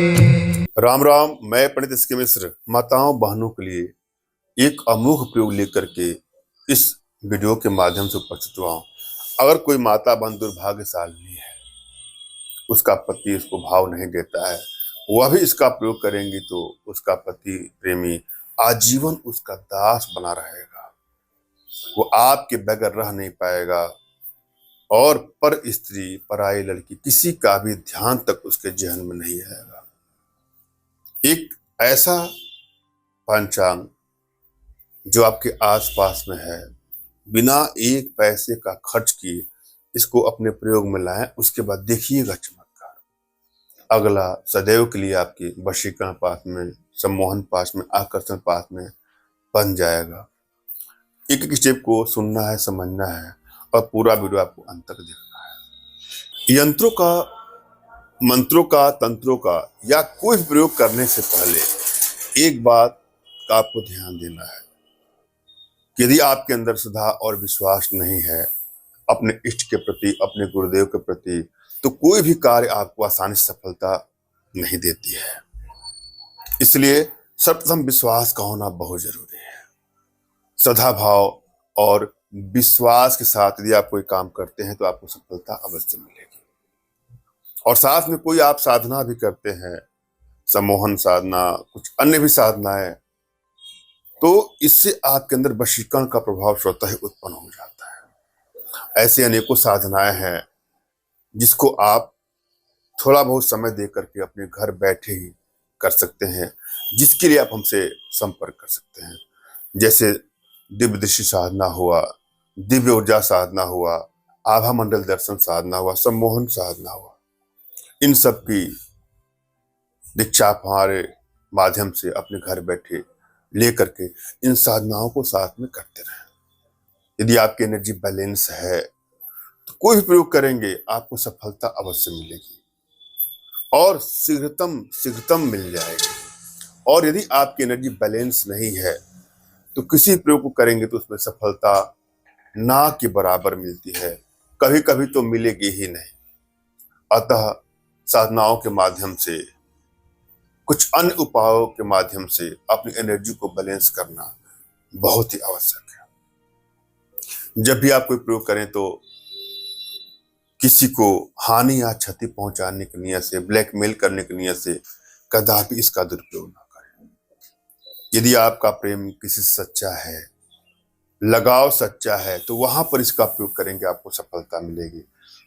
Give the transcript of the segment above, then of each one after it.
राम राम। मैं पंडित एस के मिश्र माताओं बहनों के लिए एक अमोघ प्रयोग लेकर के इस वीडियो के माध्यम से उपस्थित हुआ हूं। अगर कोई माता बहन दुर्भाग्यशाली है, उसका पति उसको भाव नहीं देता है, वह भी इसका प्रयोग करेंगी तो उसका पति प्रेमी आजीवन उसका दास बना रहेगा। वो आपके बगैर रह नहीं पाएगा और पर स्त्री पराई लड़की किसी का भी ध्यान तक उसके जहन में नहीं आएगा। एक ऐसा पंचांग जो आपके आसपास में है, बिना एक पैसे का खर्च किए इसको अपने प्रयोग में लाएं, उसके बाद देखिएगा चमत्कार। अगला सदैव के लिए आपके वशीकरण पाठ में, सम्मोहन पाठ में, आकर्षण पाठ में बन जाएगा। एक एक स्टेप को सुनना है, समझना है और पूरा वीडियो आपको अंत तक देखना है। यंत्रों का, मंत्रों का, तंत्रों का या कोई भी प्रयोग करने से पहले एक बात का आपको ध्यान देना है। यदि आपके अंदर श्रद्धा और विश्वास नहीं है अपने इष्ट के प्रति, अपने गुरुदेव के प्रति, तो कोई भी कार्य आपको आसानी से सफलता नहीं देती है। इसलिए सर्वप्रथम विश्वास का होना बहुत जरूरी है। श्रद्धा भाव और विश्वास के साथ यदि आप कोई काम करते हैं तो आपको सफलता अवश्य मिलेगी। और साथ में कोई आप साधना भी करते हैं, सम्मोहन साधना, कुछ अन्य भी साधनाएं, तो इससे आपके अंदर वशीकरण का प्रभाव स्वतः ही उत्पन्न हो जाता है। ऐसे अनेकों साधनाएं हैं जिसको आप थोड़ा बहुत समय दे करके अपने घर बैठे ही कर सकते हैं, जिसके लिए आप हमसे संपर्क कर सकते हैं। जैसे दिव्य दृष्टि साधना हुआ, दिव्य ऊर्जा साधना हुआ, आभा मंडल दर्शन साधना हुआ, सम्मोहन साधना हुआ। इन सब की दीक्षा आप हमारे माध्यम से अपने घर बैठे लेकर के इन साधनाओं को साथ में करते रहें। यदि आपकी एनर्जी बैलेंस है तो कोई भी प्रयोग करेंगे आपको सफलता अवश्य मिलेगी और शीघ्रतम शीघ्रतम मिल जाएगी। और यदि आपकी एनर्जी बैलेंस नहीं है तो किसी प्रयोग को करेंगे तो उसमें सफलता ना के बराबर मिलती है, कभी कभी तो मिलेगी ही नहीं। अतः साधनाओं के माध्यम से, कुछ अन्य उपायों के माध्यम से अपनी एनर्जी को बैलेंस करना बहुत ही आवश्यक है। जब भी आप कोई प्रयोग करें तो किसी को हानि या क्षति पहुंचाने की नियत से, ब्लैकमेल करने की नियत से कदापि इसका दुरुपयोग ना करें। यदि आपका प्रेम किसी से सच्चा है, लगाव सच्चा है, तो वहां पर इसका प्रयोग करेंगे आपको सफलता मिलेगी।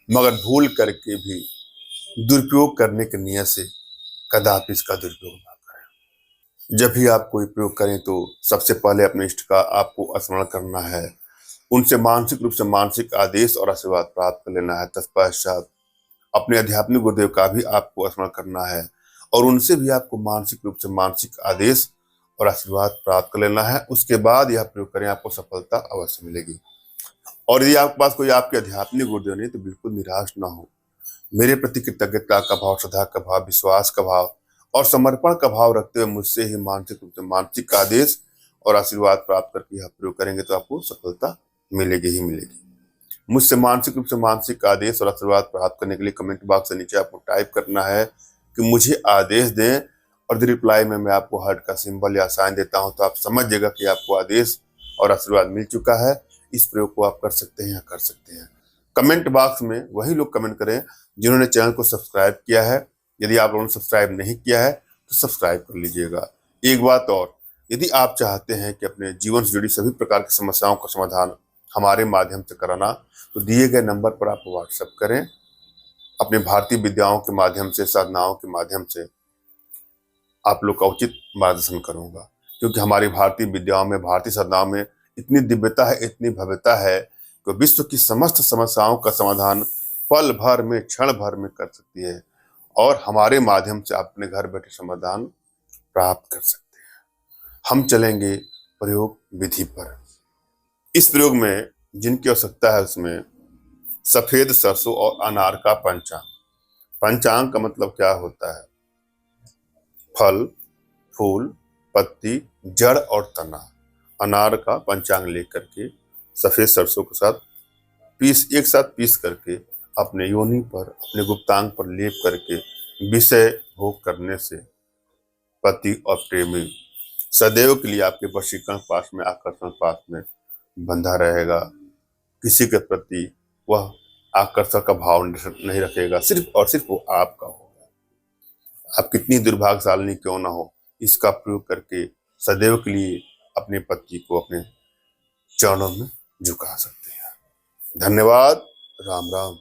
मगर भूल करके भी दुरुपयोग करने की नियत से कदापि इसका दुरुपयोग ना करें। जब भी आप कोई प्रयोग करें तो सबसे पहले अपने इष्ट का आपको स्मरण करना है, उनसे मानसिक रूप से मानसिक आदेश और आशीर्वाद प्राप्त कर लेना है। तत्पश्चात अपने आध्यात्मिक गुरुदेव का भी आपको स्मरण करना है और उनसे भी आपको मानसिक रूप से मानसिक आदेश और आशीर्वाद प्राप्त कर लेना है। उसके बाद यह प्रयोग करें, आपको सफलता अवश्य मिलेगी। और यदि आपके पास कोई आपके आध्यात्मिक गुरुदेव नहीं तो बिल्कुल निराश ना हो। मेरे प्रति कृतज्ञता का भाव, श्रद्धा का भाव, विश्वास का भाव और समर्पण का भाव रखते हुए मुझसे ही मानसिक रूप से मानसिक आदेश और आशीर्वाद प्राप्त करके यह प्रयोग करेंगे तो आपको सफलता मिलेगी ही मिलेगी। मुझसे मानसिक रूप से मानसिक आदेश और आशीर्वाद प्राप्त करने के लिए कमेंट बॉक्स से नीचे आपको टाइप करना है कि मुझे आदेश दें, और रिप्लाई में मैं आपको हार्ट का सिंबल या साइन देता हूं, तो आप समझ जाएगा कि आपको आदेश और आशीर्वाद मिल चुका है। इस प्रयोग को आप कर सकते हैं या कर सकते हैं। कमेंट बॉक्स में वही लोग कमेंट करें जिन्होंने चैनल को सब्सक्राइब किया है। यदि आप लोगों ने सब्सक्राइब नहीं किया है तो सब्सक्राइब कर लीजिएगा। एक बात और, यदि आप चाहते हैं कि अपने जीवन से जुड़ी सभी प्रकार की समस्याओं का समाधान हमारे माध्यम से कराना, तो दिए गए नंबर पर आप व्हाट्सएप करें। अपने भारतीय विद्याओं के माध्यम से, साधनाओं के माध्यम से आप लोग का उचित मार्गदर्शन करूंगा, क्योंकि हमारी भारतीय विद्याओं में, भारतीय साधनाओं में इतनी दिव्यता है, इतनी भव्यता है कि विश्व की समस्त समस्याओं का समाधान पल भर में, क्षण भर में कर सकती है और हमारे माध्यम से आप अपने घर बैठे समाधान प्राप्त कर सकते हैं। हम चलेंगे प्रयोग विधि पर। इस प्रयोग में जिनकी आवश्यकता है उसमें सफेद सरसों और अनार का पंचांग। पंचांग का मतलब क्या होता है? फल, फूल, पत्ती, जड़ और तना। अनार का पंचांग लेकर के सफेद सरसों के साथ एक साथ पीस करके अपने योनि पर, अपने गुप्तांग पर लेप करके विषय भोग करने से पति और प्रेमी सदैव के लिए आपके वशीकरण पाश में, आकर्षण पाश में बंधा रहेगा। किसी के प्रति वह आकर्षण का भाव नहीं रखेगा, सिर्फ और सिर्फ वो आपका होगा। आप कितनी दुर्भाग्यशालिनी क्यों ना हो, इसका प्रयोग करके सदैव के लिए अपने पति को अपने चरणों में झुका सकते हैं। धन्यवाद। राम राम।